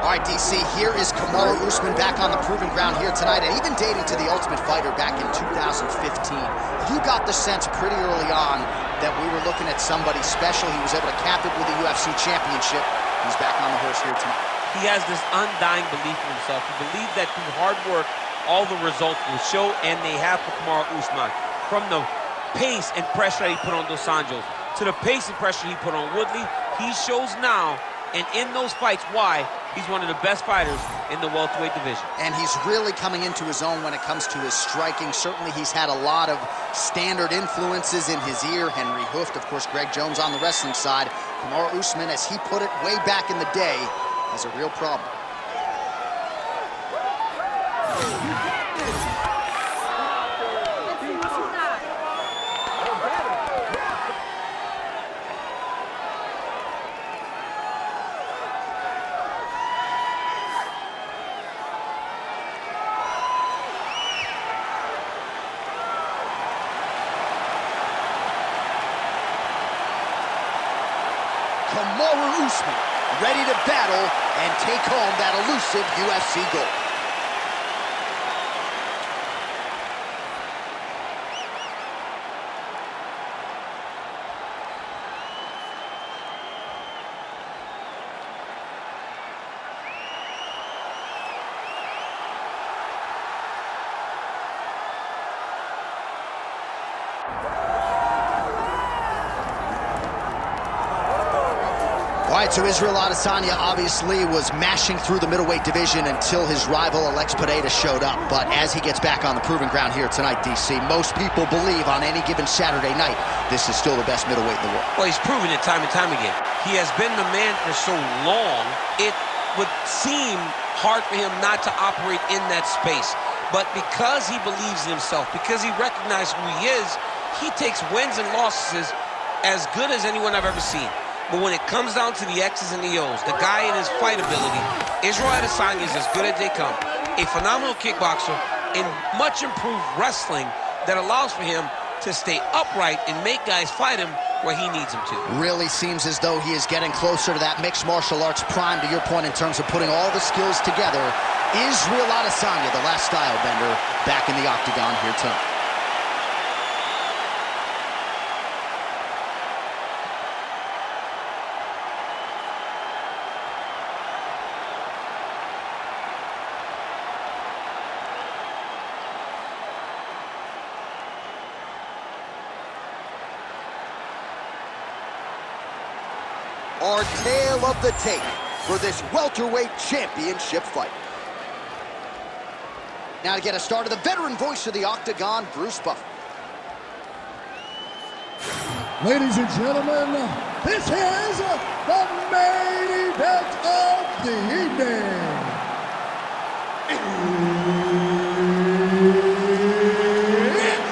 All right, DC, here is Kamaru Usman back on the proving ground here tonight, and even dating to the Ultimate Fighter back in 2015. You got the sense pretty early on that we were looking at somebody special. He was able to cap it with the UFC championship. He's back on the horse here tonight. He has this undying belief in himself. He believes that through hard work, all the results will show, and they have for Kamaru Usman. From the pace and pressure that he put on Dos Anjos to the pace and pressure he put on Woodley, he shows now, and in those fights, why he's one of the best fighters in the welterweight division. And he's really coming into his own when it comes to his striking. Certainly he's had a lot of standard influences in his ear. Henry Hooft, of course, Greg Jones on the wrestling side. Kamaru Usman, as he put it way back in the day, has a real problem. Kamaru Usman, ready to battle and take home that elusive UFC gold. All right, so Israel Adesanya obviously was mashing through the middleweight division until his rival Alex Pereira showed up. But as he gets back on the proving ground here tonight, DC, most people believe on any given Saturday night, this is still the best middleweight in the world. Well, he's proven it time and time again. He has been the man for so long, it would seem hard for him not to operate in that space. But because he believes in himself, because he recognizes who he is, he takes wins and losses as good as anyone I've ever seen. But when it comes down to the X's and the O's, the guy in his fight ability, Israel Adesanya is as good as they come. A phenomenal kickboxer in much improved wrestling that allows for him to stay upright and make guys fight him where he needs them to. Really seems as though he is getting closer to that mixed martial arts prime, to your point, in terms of putting all the skills together. Israel Adesanya, the last style bender, back in the octagon here tonight. Our tale of the tape for this welterweight championship fight. Now to get us started, the veteran voice of the octagon, Bruce Buffer. Ladies and gentlemen, this is the main event of the evening. It's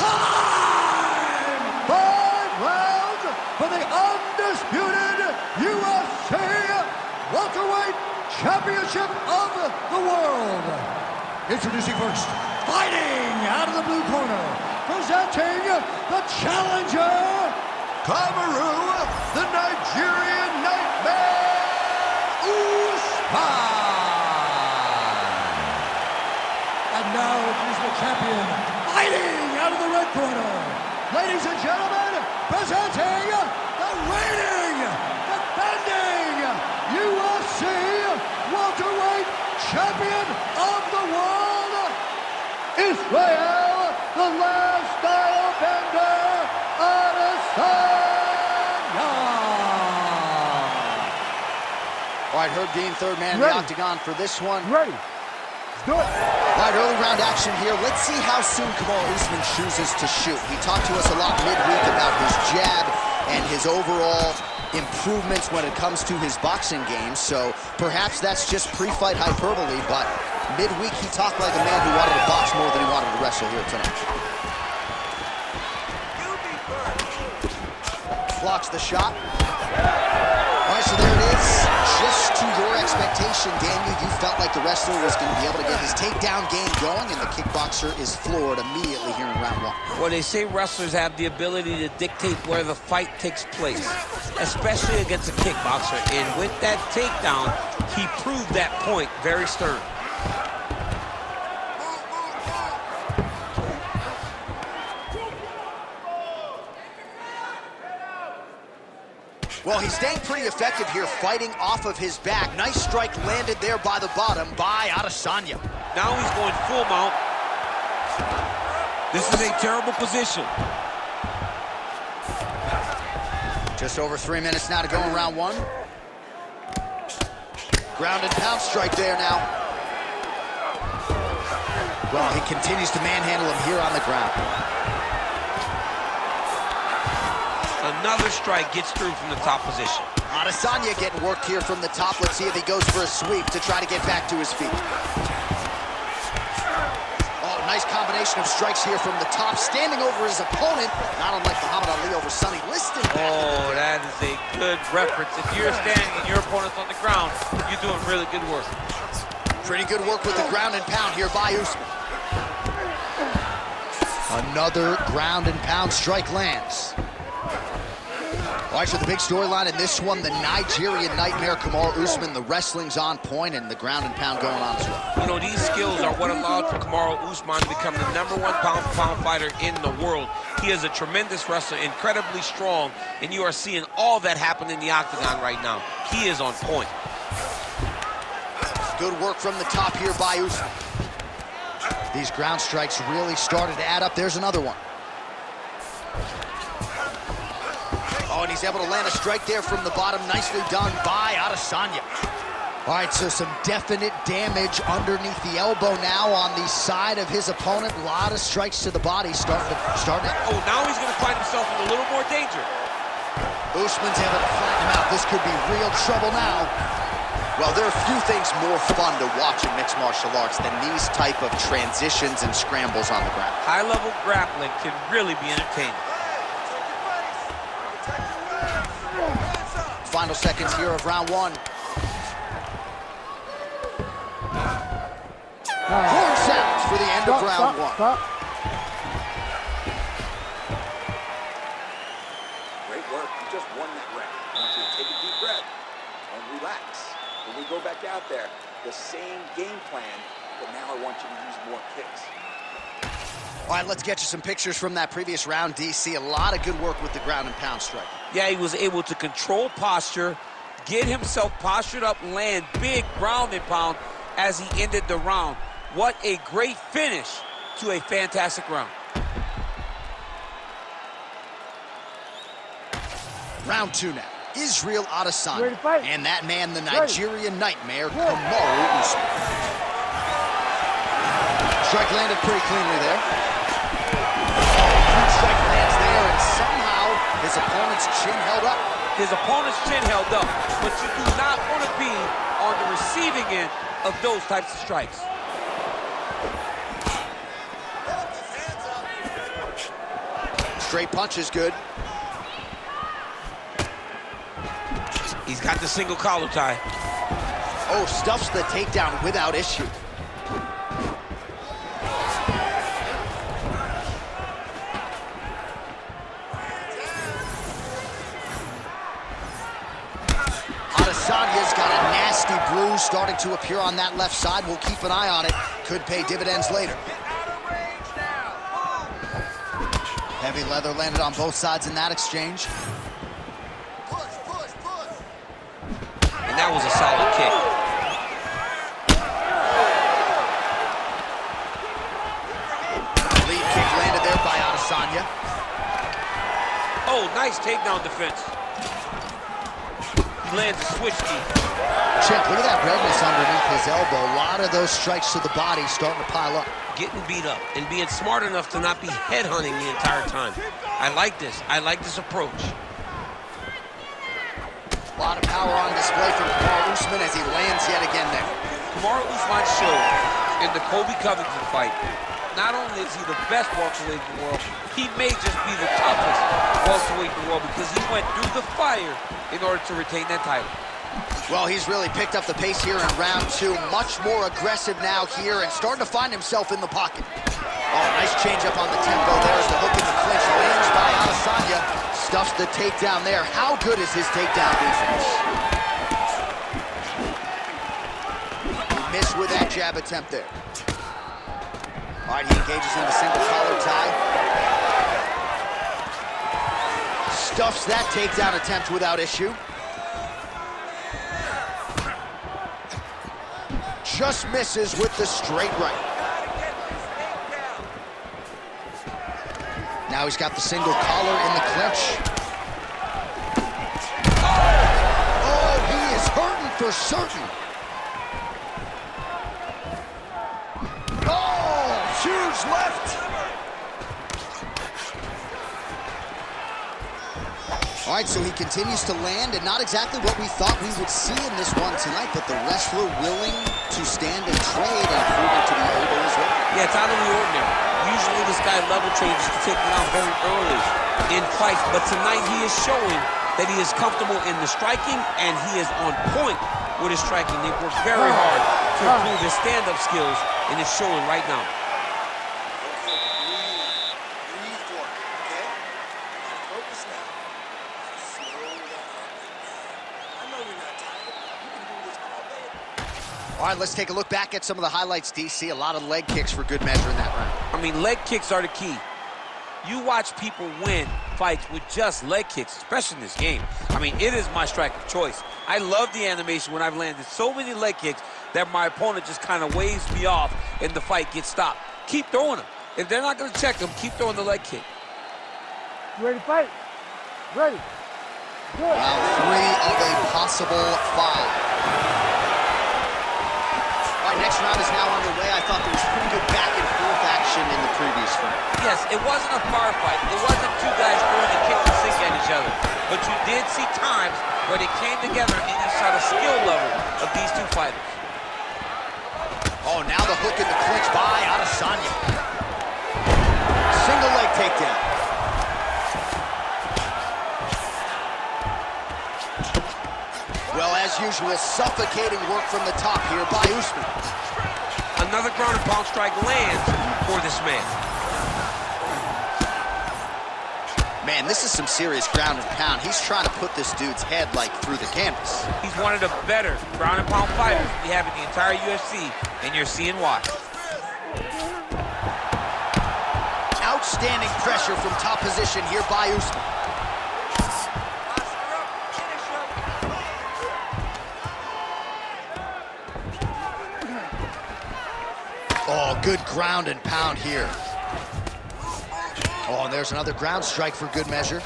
time! 5 rounds for the undisputed UFC welterweight championship of the world. Introducing first, fighting out of the blue corner, presenting the challenger, Kamaru, the Nigerian Nightmare, Usman. And now he's the champion, fighting out of the red corner. Ladies and gentlemen, presenting the reigning, defending UFC welterweight champion of the world, Israel, the last style bender, Adesanya. All right, Herb Dean, third man in the octagon for this one. Ready. Let's do it. All right, early round action here. Let's see how soon Kamaru Usman chooses to shoot. He talked to us a lot midweek about his jab and his overall improvements when it comes to his boxing game, so perhaps that's just pre-fight hyperbole, but midweek he talked like a man who wanted to box more than he wanted to wrestle here tonight. Blocks the shot. All right, so there it is. Just to your expectation, Daniel, you felt like the wrestler was going to be able to get his takedown game going, and the kickboxer is floored immediately here in round one. Well, they say wrestlers have the ability to dictate where the fight takes place, especially against a kickboxer. And with that takedown, he proved that point very stern. Well, he's staying pretty effective here, fighting off of his back. Nice strike landed there by the bottom by Adesanya. Now he's going full mount. This is a terrible position. Just over 3 minutes now to go in round one. Ground and pound strike there now. Well, he continues to manhandle him here on the ground. Another strike gets through from the top position. Adesanya getting worked here from the top. Let's see if he goes for a sweep to try to get back to his feet. Oh, nice combination of strikes here from the top. Standing over his opponent, not unlike Muhammad Ali over Sonny Liston. Oh, that is a good reference. If you're standing and your opponent's on the ground, you're doing really good work. Pretty good work with the ground and pound here by Usman. Another ground and pound strike lands. All right, so the big storyline in this one, the Nigerian Nightmare, Kamaru Usman, the wrestling's on point and the ground and pound going on as well. You know, these skills are what allowed for Kamaru Usman to become the #1 pound-for-pound fighter in the world. He is a tremendous wrestler, incredibly strong, and you are seeing all that happen in the octagon right now. He is on point. Good work from the top here by Usman. These ground strikes really started to add up. There's another one. Oh, and he's able to land a strike there from the bottom. Nicely done by Adesanya. All right, so some definite damage underneath the elbow now on the side of his opponent. A lot of strikes to the body starting to. Oh, now he's going to find himself in a little more danger. Usman's able to flatten him out. This could be real trouble now. Well, there are a few things more fun to watch in mixed martial arts than these type of transitions and scrambles on the ground. High-level grappling can really be entertaining. Final seconds here of round one. Horn sounds for the end of round one. Great work. You just won that round. I want you to take a deep breath and relax. When we go back out there, the same game plan, but now I want you to use more kicks. All right, let's get you some pictures from that previous round, DC. A lot of good work with the ground and pound strike. Yeah, he was able to control posture, get himself postured up, land big ground and pound as he ended the round. What a great finish to a fantastic round. Round two now. Israel Adesanya. And that man, the Nigerian Nightmare, Kamaru Usman. Strike landed pretty cleanly there. Strike lands there, and somehow his opponent's chin held up. His opponent's chin held up, but you do not want to be on the receiving end of those types of strikes. Straight punch is good. He's got the single collar tie. Oh, stuffs the takedown without issue. Adesanya's got a nasty bruise starting to appear on that left side. We'll keep an eye on it. Could pay dividends later. Heavy leather landed on both sides in that exchange. And that was a solid kick. Lead kick landed there by Adesanya. Oh, nice takedown defense. He lands a switch knee. Chip, look at that redness underneath his elbow. A lot of those strikes to the body starting to pile up. Getting beat up and being smart enough to not be headhunting the entire time. I like this. I like this approach. A lot of power on display from Kamaru Usman as he lands yet again there. Kamaru Usman showed in the Colby Covington fight not only is he the best welterweight in the world, he may just be the toughest welterweight in the world because he went through the fire in order to retain that title. Well, he's really picked up the pace here in round 2. Much more aggressive now here and starting to find himself in the pocket. Oh, nice change up on the tempo. There's the hook in the clinch. Lands by Adesanya. Stuffs the takedown there. How good is his takedown defense? He missed with that jab attempt there. All right, he engages in the single collar tie. Stuffs that takedown attempt without issue. Just misses with the straight right. Now he's got the single collar in the clinch. Oh, he is hurting for certain. Oh, huge left. All right, so he continues to land, and not exactly what we thought we would see in this one tonight, but the wrestler willing to stand and trade and prove it to be able as well. Yeah, it's out of the ordinary. Usually this guy level changes to take him out very early in fights, but tonight he is showing that he is comfortable in the striking, and he is on point with his striking. They've worked very hard to improve his stand-up skills, and it's showing right now. Breathe for it, okay? Focus now. Slow down. I know you're not tired. You can do this all day. All right, let's take a look back at some of the highlights, DC. A lot of leg kicks for good measure in that round. I mean, leg kicks are the key. You watch people win fights with just leg kicks, especially in this game. I mean, it is my strike of choice. I love the animation when I've landed so many leg kicks that my opponent just kind of waves me off and the fight gets stopped. Keep throwing them. If they're not going to check them, keep throwing the leg kick. You ready to fight? Ready. Good. Round 3 of a possible 5. All right, next round is now underway. I thought there was pretty good back and forth action in the previous fight. Yes, it wasn't a bar fight. It wasn't two guys throwing the kick and sink at each other. But you did see times where they came together and you saw the skill level of these two fighters. Oh, now the hook in the clinch by Adesanya. Single leg takedown. Well, as usual, suffocating work from the top here by Usman. Another ground and pound strike lands for this man. Man, this is some serious ground and pound. He's trying to put this dude's head, like, through the canvas. He's one of the better ground and pound fighters we have in the entire UFC, and you're seeing why. Outstanding pressure from top position here by Usman. Oh, good ground and pound here. Oh, and there's another ground strike for good measure.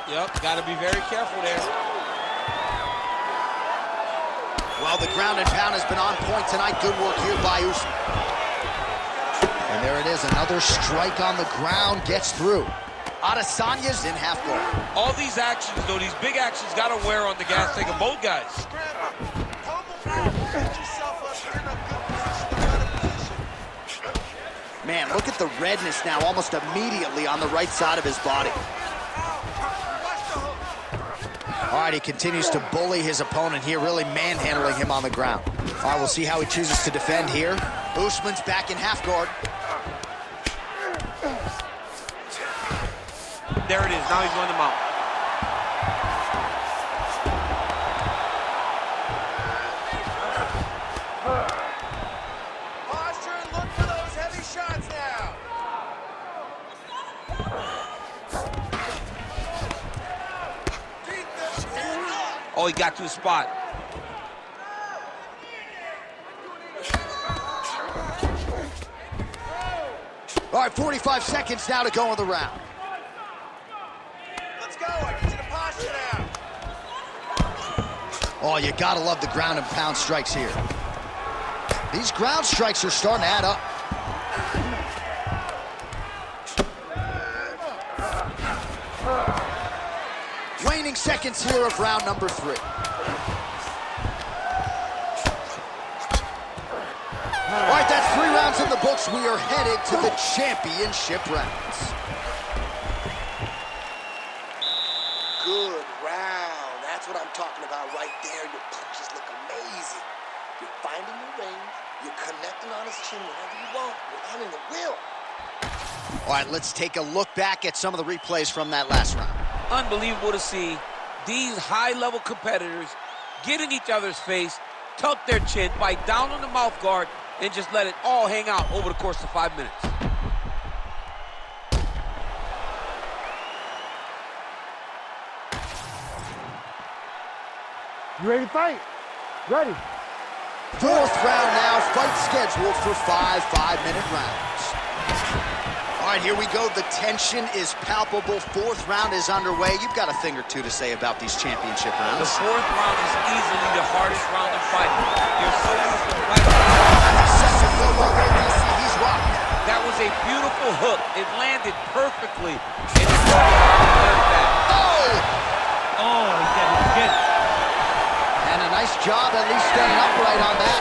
Yep, got to be very careful there. Well, the ground and pound has been on point tonight. Good work here by Usman. And there it is, another strike on the ground, gets through. Adesanya's in half guard. All these actions, though, these big actions, got to wear on the gas tank of both guys. Man, look at the redness now almost immediately on the right side of his body. All right, he continues to bully his opponent here, really manhandling him on the ground. All right, we'll see how he chooses to defend here. Usman's back in half guard. There it is. Now he's going to mount. Posture and look for those heavy shots now. Oh, he got to his spot. All right, 45 seconds now to go in the round. Let's go. I get you to posture now. Oh, you gotta love the ground and pound strikes here. These ground strikes are starting to add up. Waning remaining seconds here of round number 3. All right, that's 3 rounds in the books. We are headed to the championship rounds. Good round. That's what I'm talking about right there. Your punches look amazing. You're finding your range. You're connecting on his chin whenever you want. You're landing the will. All right, let's take a look back at some of the replays from that last round. Unbelievable to see these high-level competitors get in each other's face, tuck their chin, bite down on the mouth guard, and just let it all hang out over the course of 5 minutes. You ready to fight? Ready. 4th round now, fight scheduled for 5 5-minute rounds. All right, here we go. The tension is palpable. 4th round is underway. You've got a thing or two to say about these championship rounds. The 4th round is easily the hardest round in fighting. You're so used to fighting. He's rocked. That was a beautiful hook. It landed perfectly. And it's back. Oh, he did it. And a nice job at least staying upright on that.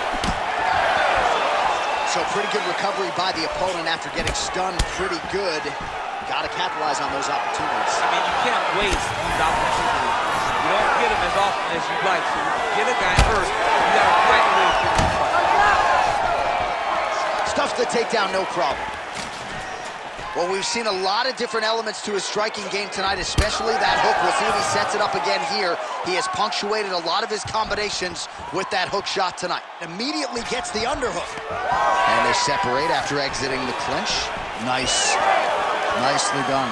So pretty good recovery by the opponent after getting stunned pretty good. Got to capitalize on those opportunities. I mean, you can't waste these opportunities. You don't get them as often as you'd like. So if you get a guy hurt, you got to find a way to get him fight. Stuffs the takedown, no problem. Well, we've seen a lot of different elements to his striking game tonight, especially that hook. We'll see if he sets it up again here. He has punctuated a lot of his combinations with that hook shot tonight. Immediately gets the underhook. And they separate after exiting the clinch. Nice. Nicely done.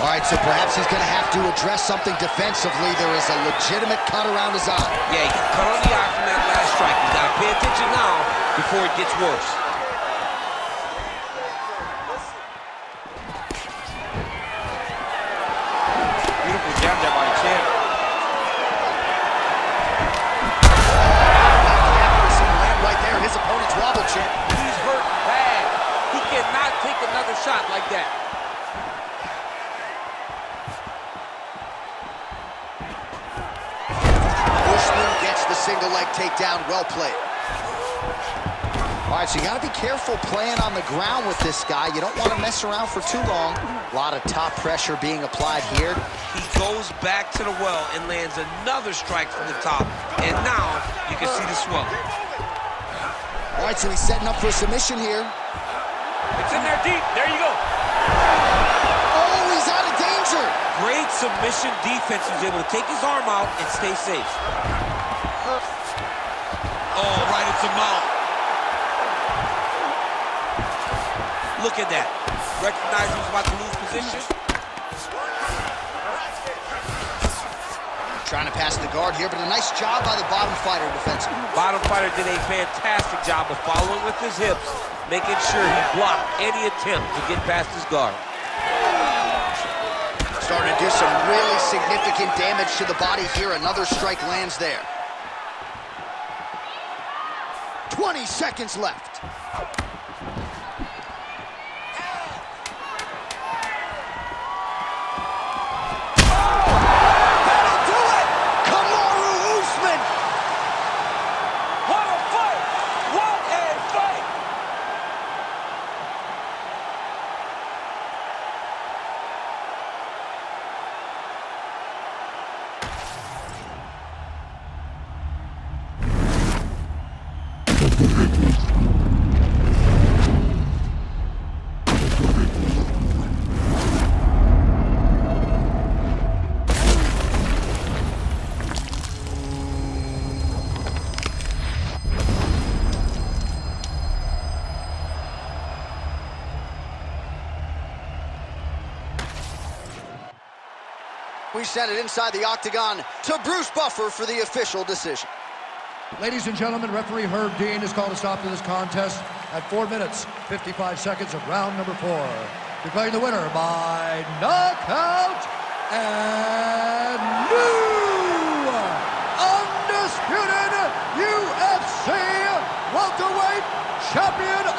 All right, so perhaps he's going to have to address something defensively. There is a legitimate cut around his eye. Yeah, he cut on the eye from that last strike. He's got to pay attention now before it gets worse. Beautiful jab there by the champ. Right there, his opponent's wobble champ. He's hurt bad. He cannot take another shot like that. Usman gets the single leg takedown. Well played. All right, so you got to be careful playing on the ground with this guy. You don't want to mess around for too long. A lot of top pressure being applied here. He goes back to the well and lands another strike from the top. And now you can see the swelling. All right, so he's setting up for a submission here. It's in there deep. There you go. Oh, he's out of danger. Great submission defense. He was able to take his arm out and stay safe. Oh, right into mouth. Look at that. Recognized he was about to lose position. Trying to pass the guard here, but a nice job by the bottom fighter defensively. Bottom fighter did a fantastic job of following with his hips, making sure he blocked any attempt to get past his guard. Starting to do some really significant damage to the body here. Another strike lands there. 20 seconds left. That'll do it! Kamaru Usman! What a fight! What a fight! We send it inside the octagon to Bruce Buffer for the official decision. Ladies and gentlemen, referee Herb Dean has called a stop to this contest at 4 minutes, 55 seconds of round number 4. Declaring the winner by knockout and new undisputed UFC welterweight champion